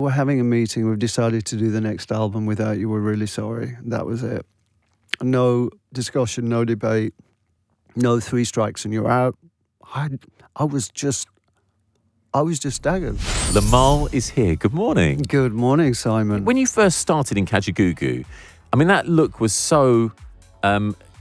we're having a meeting. We've decided to do the next album without you. We're really sorry. That was it. No discussion, no debate, no 3 strikes and you're out. I was just staggered. Limahl is here. Good morning. Good morning, Simon. When you first started in Kajagoogoo, I mean, that look was so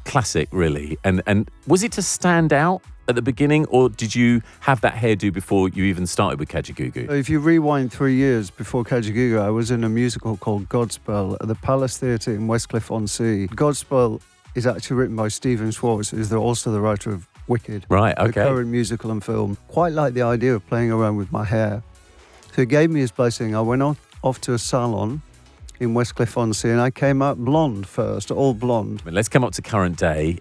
classic, really. And was it to stand out at the beginning, or did you have that hairdo before you even started with Kajagoogoo? If you rewind 3 years before Kajagoogoo, I was in a musical called Godspell at the Palace Theatre in Westcliff-on-Sea. Godspell is actually written by Stephen Schwartz, who's also the writer of Wicked. Right, okay. The current musical and film. Quite like the idea of playing around with my hair. So he gave me his blessing. I went off to a salon in Westcliff-on-Sea, and I came out blonde first, all blonde. Let's come up to current day.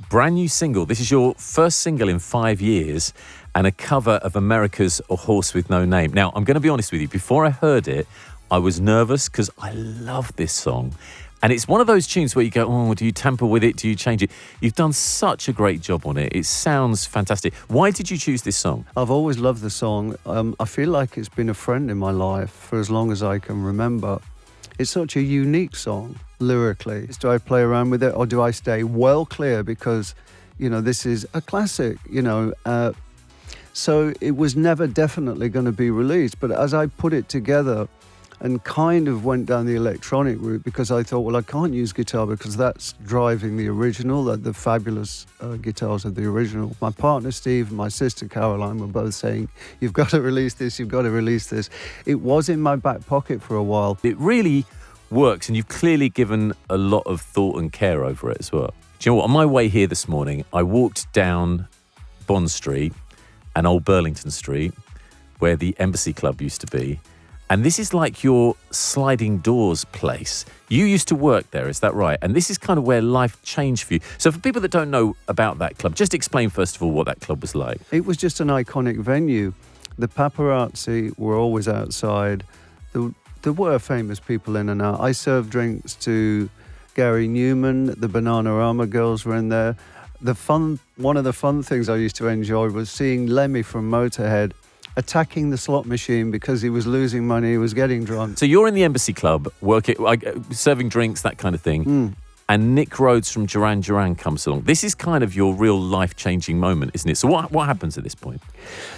Brand new single. This is your first single in 5 years, and a cover of America's A Horse With No Name. Now, I'm going to be honest with you. Before I heard it, I was nervous because I love this song. And it's one of those tunes where you go, oh, do you tamper with it? Do you change it? You've done such a great job on it. It sounds fantastic. Why did you choose this song? I've always loved the song. I feel like it's been a friend in my life for as long as I can remember. It's such a unique song, lyrically. Do I play around with it, or do I stay well clear? Because, this is a classic, So it was never definitely going to be released. But as I put it together and kind of went down the electronic route, because I thought, well, I can't use guitar because that's driving the original, the fabulous guitars of the original. My partner, Steve, and my sister, Caroline, were both saying, you've got to release this, you've got to release this. It was in my back pocket for a while. It really works, and you've clearly given a lot of thought and care over it as well. Do you know what? On my way here this morning, I walked down Bond Street and Old Burlington Street, where the Embassy Club used to be. And this is like your sliding doors place. You used to work there, is that right? And this is kind of where life changed for you. So for people that don't know about that club, just explain first of all what that club was like. It was just an iconic venue. The paparazzi were always outside. There were famous people in and out. I served drinks to Gary Newman. The Bananarama girls were in there. One of the fun things I used to enjoy was seeing Lemmy from Motorhead attacking the slot machine because he was losing money, he was getting drunk. So you're in the Embassy Club, serving drinks, that kind of thing, and Nick Rhodes from Duran Duran comes along. This is kind of your real life-changing moment, isn't it? So what happens at this point?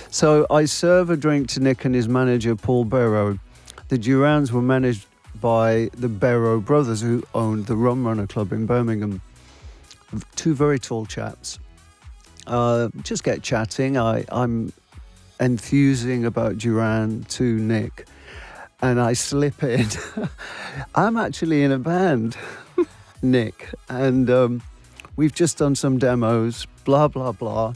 So I serve a drink to Nick and his manager, Paul Barrow. The Durans were managed by the Barrow brothers, who owned the Rum Runner Club in Birmingham. 2 very tall chaps. Just get chatting. I'm enthusing about Duran to Nick, and I slip in. I'm actually in a band, Nick, and we've just done some demos, blah, blah, blah.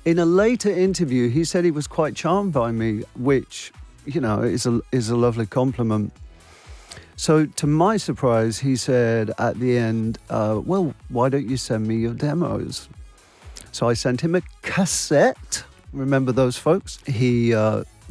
In a later interview, he said he was quite charmed by me, which, is a lovely compliment. So to my surprise, he said at the end, well, why don't you send me your demos? So I sent him a cassette. Remember those folks? He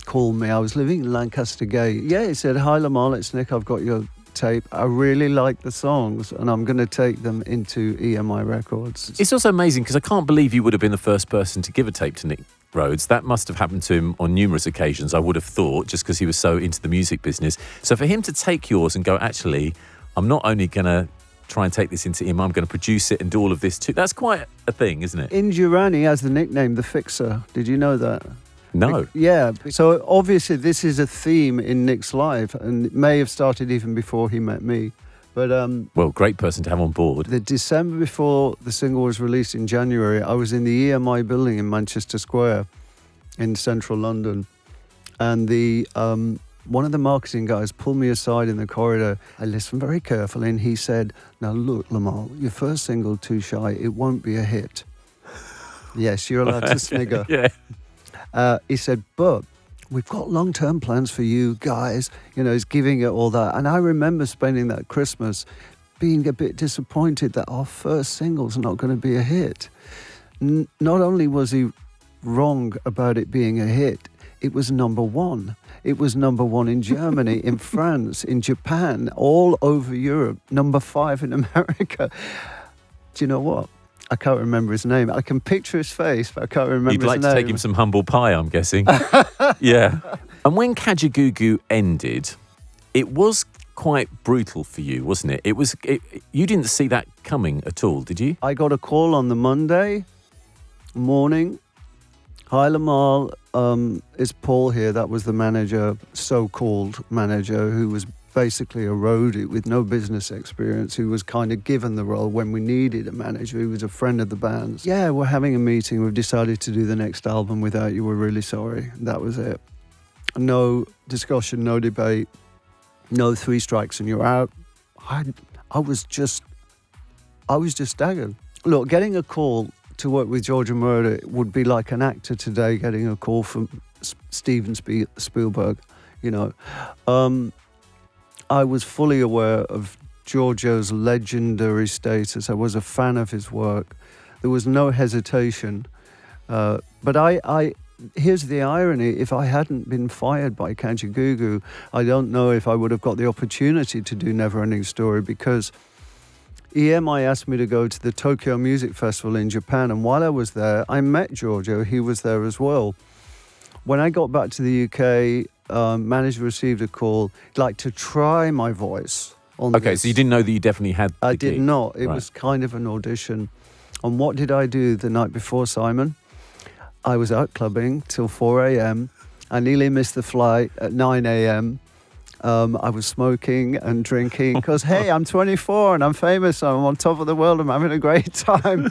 called me. I was living in Lancaster Gate. Yeah, he said, hi, Limahl, it's Nick. I've got your tape. I really like the songs, and I'm going to take them into EMI Records. It's also amazing because I can't believe you would have been the first person to give a tape to Nick Rhodes. That must have happened to him on numerous occasions, I would have thought, just because he was so into the music business. So for him to take yours and go, actually, I'm not only going to try and take this into him, I'm going to produce it and do all of this too. That's quite a thing, isn't it? In Duran, he has the nickname The Fixer. Did you know that? No. Yeah. So obviously this is a theme in Nick's life, and it may have started even before he met me. But well, great person to have on board. The December before the single was released in January, I was in the EMI building in Manchester Square in central London, and the one of the marketing guys pulled me aside in the corridor. I listened very carefully, and he said, now look, Limahl, your first single, Too Shy, it won't be a hit. Yes, you're allowed to snigger. Yeah. He said, but we've got long-term plans for you guys. He's giving it all that. And I remember spending that Christmas being a bit disappointed that our first single's not going to be a hit. Not only was he wrong about it being a hit, it was number one. It was number one in Germany, in France, in Japan, all over Europe, number 5 in America. Do you know what? I can't remember his name. I can picture his face, but I can't remember his name. You'd like to take him some humble pie, I'm guessing. Yeah. And when Kajagoogoo ended, it was quite brutal for you, wasn't it? You didn't see that coming at all, did you? I got a call on the Monday morning. Hi, Limahl. It's Paul here. That was the manager, so-called manager, who was basically a roadie with no business experience, who was kind of given the role when we needed a manager, who was a friend of the band's. Yeah, we're having a meeting. We've decided to do the next album without you. We're really sorry. That was it. No discussion, no debate, no 3 strikes and you're out. I was just staggered. Look, getting a call to work with Georgia Murder would be like an actor today getting a call from Steven Spielberg, you know. I was fully aware of Giorgio's legendary status. I was a fan of his work. There was no hesitation. But here's the irony. If I hadn't been fired by Kajagoogoo, I don't know if I would have got the opportunity to do Never Ending Story, because EMI asked me to go to the Tokyo Music Festival in Japan, and while I was there, I met Giorgio. He was there as well. When I got back to the UK, manager received a call, like, to try my voice on Okay, this. so you didn't know that you definitely had the I did gig. not. It Right. was kind of an audition. And what did I do the night before, Simon? I was out clubbing till 4 a.m. I nearly missed the flight at 9 a.m. I was smoking and drinking because, hey, I'm 24 and I'm famous. I'm on top of the world. I'm having a great time.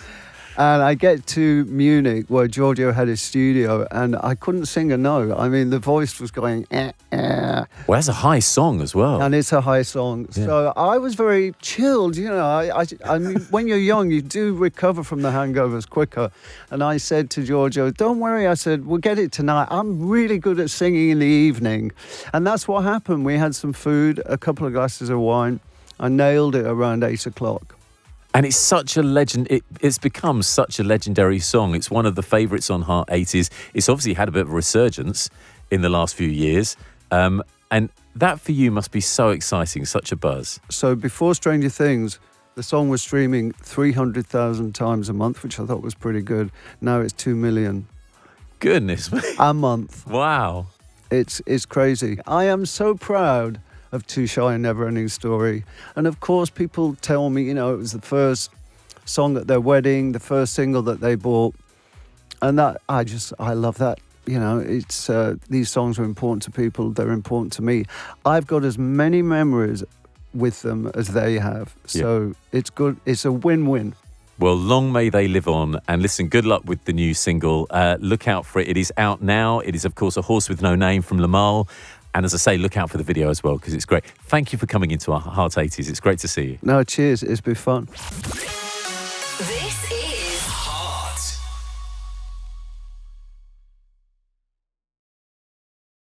And I get to Munich, where Giorgio had his studio, and I couldn't sing a note. I mean, the voice was going, Well, that's a high song as well. and it's a high song. Yeah. So I was very chilled, you know. I mean, when you're young, you do recover from the hangovers quicker. And I said to Giorgio, don't worry. I said, we'll get it tonight. I'm really good at singing in the evening. And that's what happened. We had some food, a couple of glasses of wine. I nailed it around 8 o'clock. And it's such a legend. It's become such a legendary song. It's one of the favourites on Heart 80s. It's obviously had a bit of a resurgence in the last few years. And that for you must be so exciting, such a buzz. So before Stranger Things, the song was streaming 300,000 times a month, which I thought was pretty good. Now it's 2 million Goodness me. a month. Wow. It's crazy. I am so proud of Too Shy and Never Ending Story. And of course, people tell me, you know, it was the first song at their wedding, the first single that they bought. And that, I love that. You know, it's these songs are important to people. They're important to me. I've got as many memories with them as they have. So It's good. It's a win-win. Well, long may they live on. And listen, good luck with the new single. Look out for it. It is out now. It is, of course, A Horse with No Name from Limahl. And as I say, look out for the video as well, because it's great. Thank you for coming into our Heart 80s. It's great to see you. No, cheers. It's been fun. This is